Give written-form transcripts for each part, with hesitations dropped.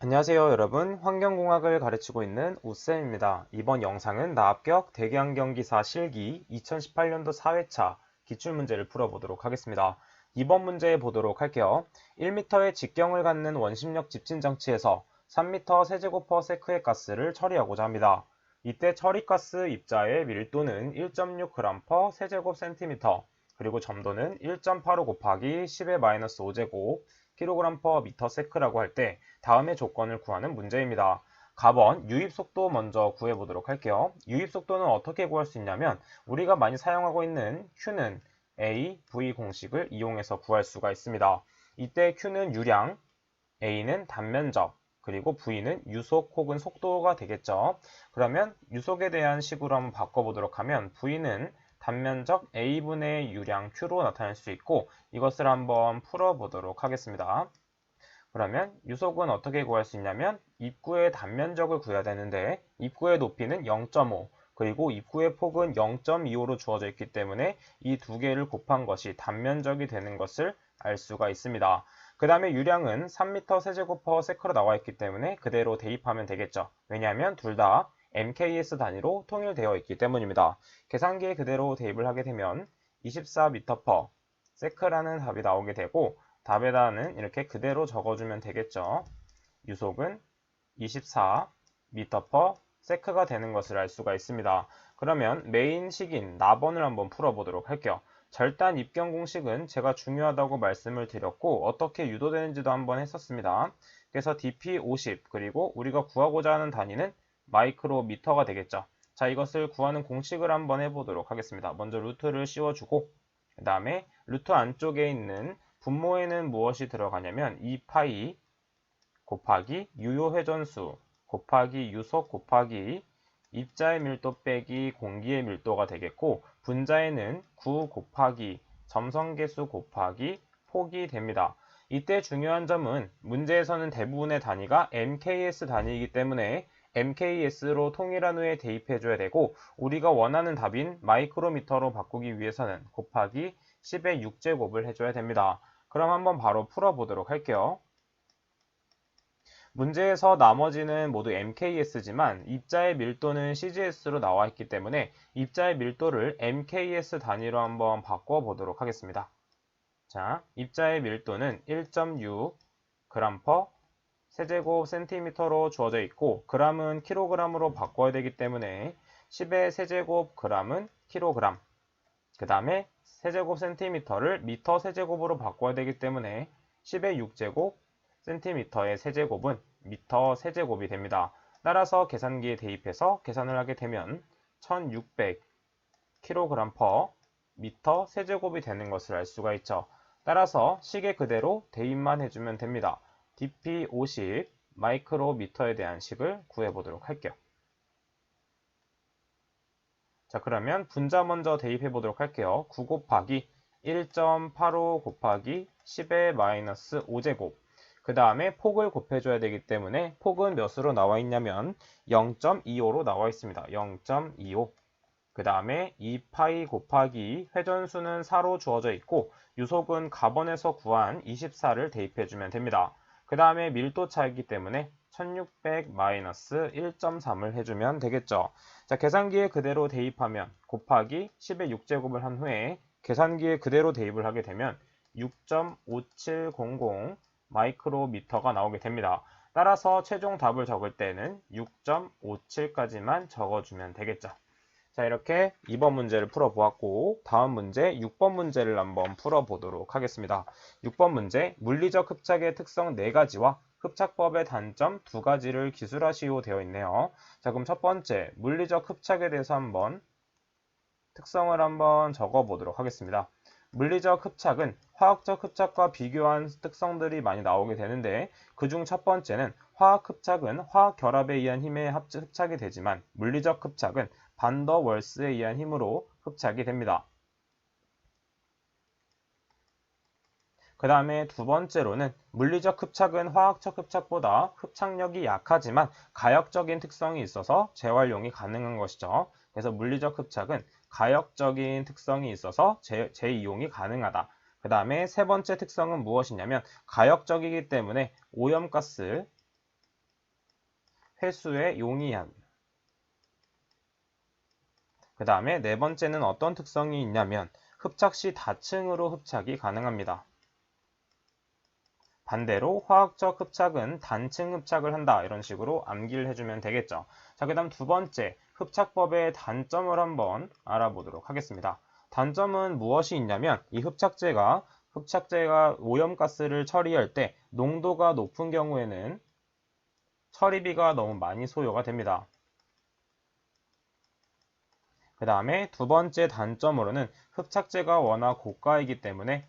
안녕하세요 여러분, 환경공학을 가르치고 있는 우쌤입니다. 이번 영상은 나합격 대기환경기사 실기 2018년도 4회차 기출문제를 풀어보도록 하겠습니다. 이번 문제 보도록 할게요. 1m의 직경을 갖는 원심력 집진장치에서 3m 세제곱퍼세크의 가스를 처리하고자 합니다. 이때 처리가스 입자의 밀도는 1.6g 세제곱 센티미터, 그리고 점도는 1.85 곱하기 10의 마이너스 5제곱 kg per 미터 세크라고 할 때 다음의 조건을 구하는 문제입니다. 가번 유입속도 먼저 구해보도록 할게요. 유입속도는 어떻게 구할 수 있냐면 우리가 많이 사용하고 있는 Q는 A, V 공식을 이용해서 구할 수가 있습니다. 이때 Q는 유량, A는 단면적, 그리고 V는 유속 혹은 속도가 되겠죠. 그러면 유속에 대한 식으로 한번 바꿔보도록 하면 V는 단면적 A분의 유량 Q로 나타낼 수 있고 이것을 한번 풀어보도록 하겠습니다. 그러면 유속은 어떻게 구할 수 있냐면 입구의 단면적을 구해야 되는데 입구의 높이는 0.5 그리고 입구의 폭은 0.25로 주어져 있기 때문에 이 두 개를 곱한 것이 단면적이 되는 것을 알 수가 있습니다. 그 다음에 유량은 3m 세제곱 퍼 세크로 나와 있기 때문에 그대로 대입하면 되겠죠. 왜냐하면 둘 다 MKS 단위로 통일되어 있기 때문입니다. 계산기에 그대로 대입을 하게 되면 24m per 세크라는 답이 나오게 되고 답에다는 이렇게 그대로 적어주면 되겠죠. 유속은 24m per 세크가 되는 것을 알 수가 있습니다. 그러면 메인 식인 나번을 한번 풀어보도록 할게요. 절단 입경 공식은 제가 중요하다고 말씀을 드렸고 어떻게 유도되는지도 한번 했었습니다. 그래서 dp50 그리고 우리가 구하고자 하는 단위는 마이크로미터가 되겠죠. 자, 이것을 구하는 공식을 한번 해보도록 하겠습니다. 먼저 루트를 씌워주고 그 다음에 루트 안쪽에 있는 분모에는 무엇이 들어가냐면 2파이 곱하기 유효 회전수 곱하기 유속 곱하기 입자의 밀도 빼기 공기의 밀도가 되겠고 분자에는 9 곱하기 점성계수 곱하기 폭이 됩니다. 이때 중요한 점은 문제에서는 대부분의 단위가 MKS 단위이기 때문에 MKS로 통일한 후에 대입해줘야 되고 우리가 원하는 답인 마이크로미터로 바꾸기 위해서는 곱하기 10의 6제곱을 해줘야 됩니다. 그럼 한번 바로 풀어보도록 할게요. 문제에서 나머지는 모두 MKS지만 입자의 밀도는 CGS로 나와 있기 때문에 입자의 밀도를 MKS 단위로 한번 바꿔보도록 하겠습니다. 자, 입자의 밀도는 1.6 g per 세제곱 센티미터로 주어져 있고 g은 킬로그램으로 바꿔야 되기 때문에 10의 세제곱 g은 킬로그램 그 다음에 세제곱 센티미터를 미터 세제곱으로 바꿔야 되기 때문에 10의 6제곱 센티미터의 세제곱은 미터 세제곱이 됩니다. 따라서 계산기에 대입해서 계산을 하게 되면 1600kg per 미터 세제곱이 되는 것을 알 수가 있죠. 따라서 식에 그대로 대입만 해주면 됩니다. dp50 마이크로미터에 대한 식을 구해보도록 할게요. 자, 그러면 분자 먼저 대입해 보도록 할게요. 9 곱하기 1.85 곱하기 10의 마이너스 5제곱 그 다음에 폭을 곱해줘야 되기 때문에 폭은 몇으로 나와 있냐면 0.25로 나와 있습니다. 0.25 그 다음에 2파이 곱하기 회전수는 4로 주어져 있고 유속은 가번에서 구한 24를 대입해주면 됩니다. 그 다음에 밀도 차이기 때문에 1600 마이너스 1.3을 해주면 되겠죠. 자, 계산기에 그대로 대입하면 곱하기 10의 6제곱을 한 후에 계산기에 그대로 대입을 하게 되면 6.5700 마이크로미터가 나오게 됩니다. 따라서 최종 답을 적을 때는 6.57까지만 적어주면 되겠죠. 자, 이렇게 2번 문제를 풀어보았고 다음 문제 6번 문제를 한번 풀어보도록 하겠습니다. 6번 문제 물리적 흡착의 특성 4가지와 흡착법의 단점 2가지를 기술하시오 되어 있네요. 자, 그럼 첫 번째 물리적 흡착에 대해서 한번 특성을 한번 적어보도록 하겠습니다. 물리적 흡착은 화학적 흡착과 비교한 특성들이 많이 나오게 되는데 그중 첫 번째는 화학 흡착은 화학 결합에 의한 힘에 흡착이 되지만 물리적 흡착은 반더월스에 의한 힘으로 흡착이 됩니다. 그 다음에 두 번째로는 물리적 흡착은 화학적 흡착보다 흡착력이 약하지만 가역적인 특성이 있어서 재활용이 가능한 것이죠. 그래서 물리적 흡착은 가역적인 특성이 있어서 재이용이 가능하다. 그 다음에 세 번째 특성은 무엇이냐면 가역적이기 때문에 오염가스 회수에 용이한. 그 다음에 네 번째는 어떤 특성이 있냐면 흡착 시 다층으로 흡착이 가능합니다. 반대로 화학적 흡착은 단층 흡착을 한다. 이런 식으로 암기를 해주면 되겠죠. 자, 그 다음 두 번째, 흡착법의 단점을 한번 알아보도록 하겠습니다. 단점은 무엇이 있냐면 이 흡착제가 오염가스를 처리할 때 농도가 높은 경우에는 처리비가 너무 많이 소요가 됩니다. 그 다음에 두 번째 단점으로는 흡착제가 워낙 고가이기 때문에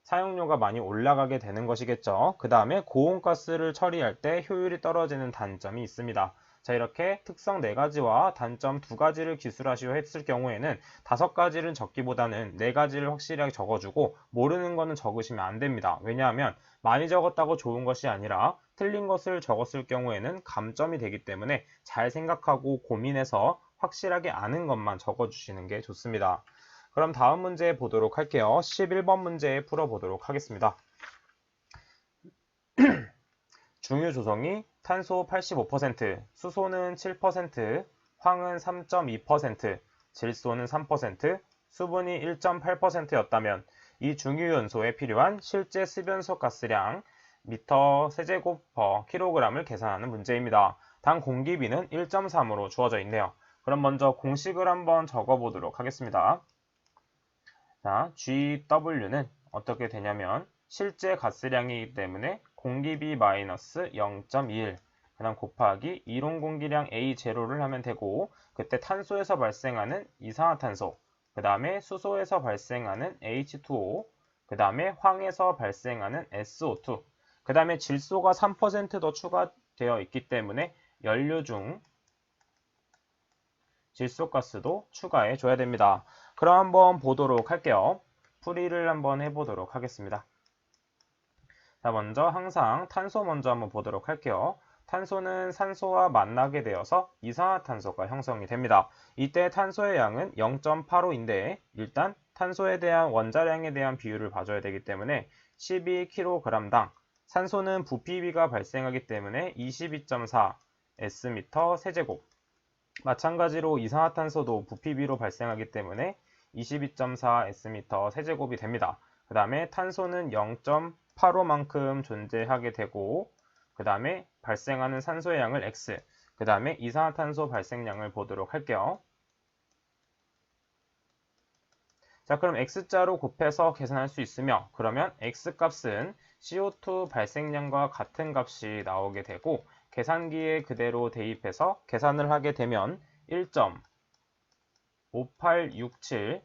사용료가 많이 올라가게 되는 것이겠죠. 그 다음에 고온가스를 처리할 때 효율이 떨어지는 단점이 있습니다. 자, 이렇게 특성 4가지와 단점 2가지를 기술하시오 했을 경우에는 5가지를 적기보다는 4가지를 확실하게 적어주고 모르는 거는 적으시면 안 됩니다. 왜냐하면 많이 적었다고 좋은 것이 아니라 틀린 것을 적었을 경우에는 감점이 되기 때문에 잘 생각하고 고민해서 확실하게 아는 것만 적어주시는 게 좋습니다. 그럼 다음 문제 보도록 할게요. 11번 문제 풀어보도록 하겠습니다. 중유 조성이 탄소 85%, 수소는 7%, 황은 3.2%, 질소는 3%, 수분이 1.8%였다면 이 중유연소에 필요한 실제 습연소 가스량 미터 세제곱 퍼 킬로그램을 계산하는 문제입니다. 당 공기비는 1.3으로 주어져 있네요. 그럼 먼저 공식을 한번 적어보도록 하겠습니다. 자, GW는 어떻게 되냐면 실제 가스량이기 때문에 공기비 마이너스 0.21 그 다음 곱하기 이론 공기량 A0를 하면 되고 그때 탄소에서 발생하는 이산화탄소 그 다음에 수소에서 발생하는 H2O 그 다음에 황에서 발생하는 SO2 그 다음에 질소가 3% 더 추가되어 있기 때문에 연료 중 질소가스도 추가해 줘야 됩니다. 그럼 한번 보도록 할게요. 풀이를 한번 해보도록 하겠습니다. 자, 먼저 항상 탄소 먼저 한번 보도록 할게요. 탄소는 산소와 만나게 되어서 이산화탄소가 형성이 됩니다. 이때 탄소의 양은 0.85인데 일단 탄소에 대한 원자량에 대한 비율을 봐줘야 되기 때문에 12kg당 산소는 부피비가 발생하기 때문에 22.4 Sm 세제곱 마찬가지로 이산화탄소도 부피비로 발생하기 때문에 22.4 Sm 세제곱이 됩니다. 그 다음에 탄소는 0.85만큼 존재하게 되고 그 다음에 발생하는 산소의 양을 X 그 다음에 이산화탄소 발생량을 보도록 할게요. 자, 그럼 X자로 곱해서 계산할 수 있으며 그러면 X값은 CO2 발생량과 같은 값이 나오게 되고 계산기에 그대로 대입해서 계산을 하게 되면 1.5867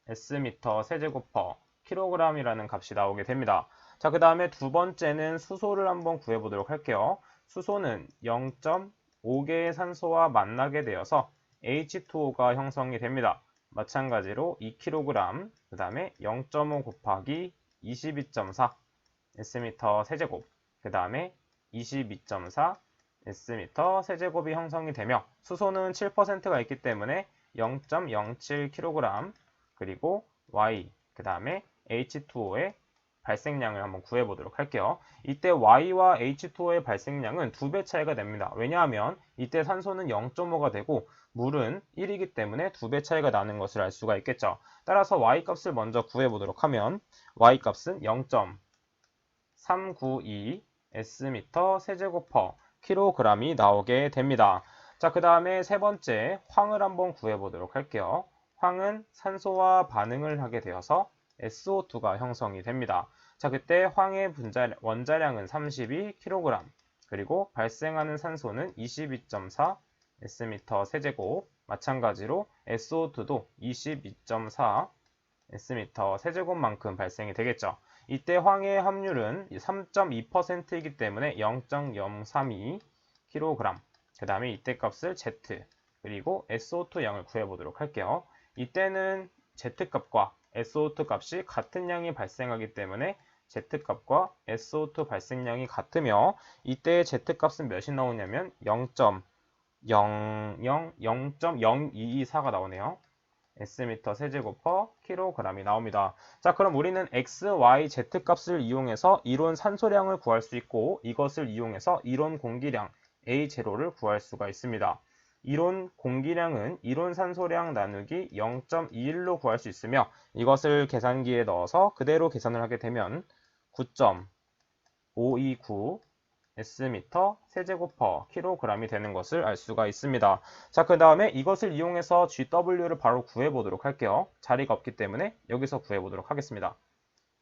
Sm 세제곱 퍼 킬로그램이라는 값이 나오게 됩니다. 자, 그 다음에 두 번째는 수소를 한번 구해보도록 할게요. 수소는 0.5개의 산소와 만나게 되어서 H2O가 형성이 됩니다. 마찬가지로 2kg, 그 다음에 0.5 곱하기 22.4 Sm 세제곱, 그 다음에 22.4 Sm 세제곱이 형성이 되며 수소는 7%가 있기 때문에 0.07kg 그리고 Y, 그 다음에 H2O의 발생량을 한번 구해보도록 할게요. 이때 Y와 H2O의 발생량은 2배 차이가 됩니다. 왜냐하면 이때 산소는 0.5가 되고 물은 1이기 때문에 2배 차이가 나는 것을 알 수가 있겠죠. 따라서 Y값을 먼저 구해보도록 하면 Y값은 0.392 Sm 세제곱 퍼 킬로그램이 나오게 됩니다. 자, 그 다음에 세 번째 황을 한번 구해보도록 할게요. 황은 산소와 반응을 하게 되어서 SO2가 형성이 됩니다. 자, 그때 황의 원자량은 32kg 그리고 발생하는 산소는 22.4 Sm 세제곱 마찬가지로 SO2도 22.4 Sm 세제곱만큼 발생이 되겠죠. 이때 황의 함률은 3.2%이기 때문에 0.032kg 그 다음에 이때 값을 Z 그리고 SO2 양을 구해보도록 할게요. 이때는 Z값과 SO2 값이 같은 양이 발생하기 때문에 Z값과 SO2 발생량이 같으며 이때 Z값은 몇이 나오냐면 0.00224가 나오네요. Sm 세제곱 퍼 kg이 나옵니다. 자, 그럼 우리는 X, Y, Z 값을 이용해서 이론 산소량을 구할 수 있고 이것을 이용해서 이론 공기량 A0를 구할 수가 있습니다. 이론 공기량은 이론 산소량 나누기 0.21로 구할 수 있으며 이것을 계산기에 넣어서 그대로 계산을 하게 되면 9.529 Sm 세제곱 퍼 kg이 되는 것을 알 수가 있습니다. 자, 그 다음에 이것을 이용해서 GW를 바로 구해보도록 할게요. 자리가 없기 때문에 여기서 구해보도록 하겠습니다.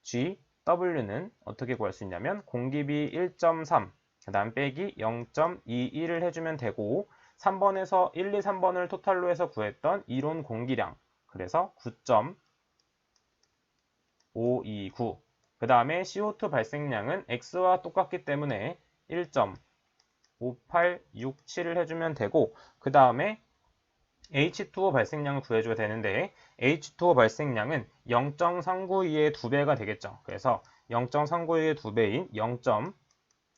GW는 어떻게 구할 수 있냐면 공기비 1.3, 그 다음 빼기 0.21을 해주면 되고 3번에서 1, 2, 3번을 토탈로 해서 구했던 이론 공기량, 그래서 9.529. 그 다음에 CO2 발생량은 X와 똑같기 때문에 1.5867을 해주면 되고 그 다음에 H2O 발생량을 구해줘야 되는데 H2O 발생량은 0.392의 2배가 되겠죠. 그래서 0.392의 2배인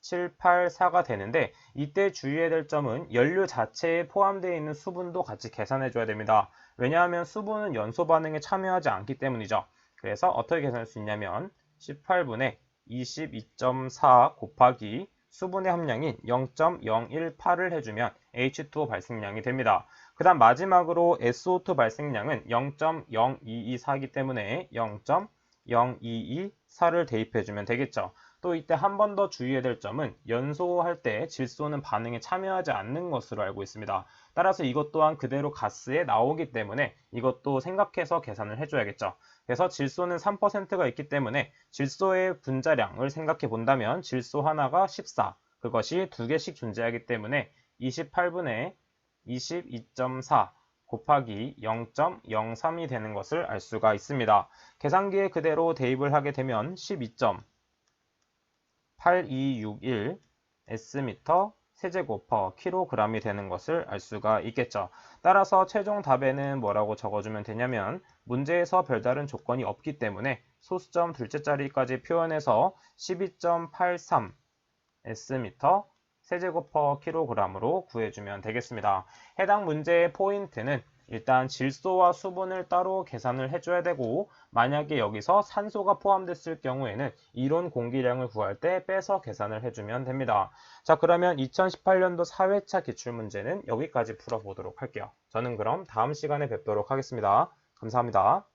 0.784가 되는데 이때 주의해야 될 점은 연료 자체에 포함되어 있는 수분도 같이 계산해줘야 됩니다. 왜냐하면 수분은 연소 반응에 참여하지 않기 때문이죠. 그래서 어떻게 계산할 수 있냐면 18분의 22.4 곱하기 수분의 함량인 0.018을 해주면 H2O 발생량이 됩니다. 그 다음 마지막으로 SO2 발생량은 0.0224이기 때문에 0.0224를 대입해주면 되겠죠. 또 이때 한 번 더 주의해야 될 점은 연소할 때 질소는 반응에 참여하지 않는 것으로 알고 있습니다. 따라서 이것 또한 그대로 가스에 나오기 때문에 이것도 생각해서 계산을 해줘야겠죠. 그래서 질소는 3%가 있기 때문에 질소의 분자량을 생각해 본다면 질소 하나가 14, 그것이 2개씩 존재하기 때문에 28분의 22.4 곱하기 0.03이 되는 것을 알 수가 있습니다. 계산기에 그대로 대입을 하게 되면 12.8261 Sm 세제곱 퍼 kg이 되는 것을 알 수가 있겠죠. 따라서 최종 답에는 뭐라고 적어주면 되냐면 문제에서 별다른 조건이 없기 때문에 소수점 둘째 자리까지 표현해서 12.83 Sm 세제곱 퍼 kg으로 구해주면 되겠습니다. 해당 문제의 포인트는 일단 질소와 수분을 따로 계산을 해줘야 되고 만약에 여기서 산소가 포함됐을 경우에는 이론 공기량을 구할 때 빼서 계산을 해주면 됩니다. 자, 그러면 2018년도 4회차 기출문제는 여기까지 풀어보도록 할게요. 저는 그럼 다음 시간에 뵙도록 하겠습니다. 감사합니다.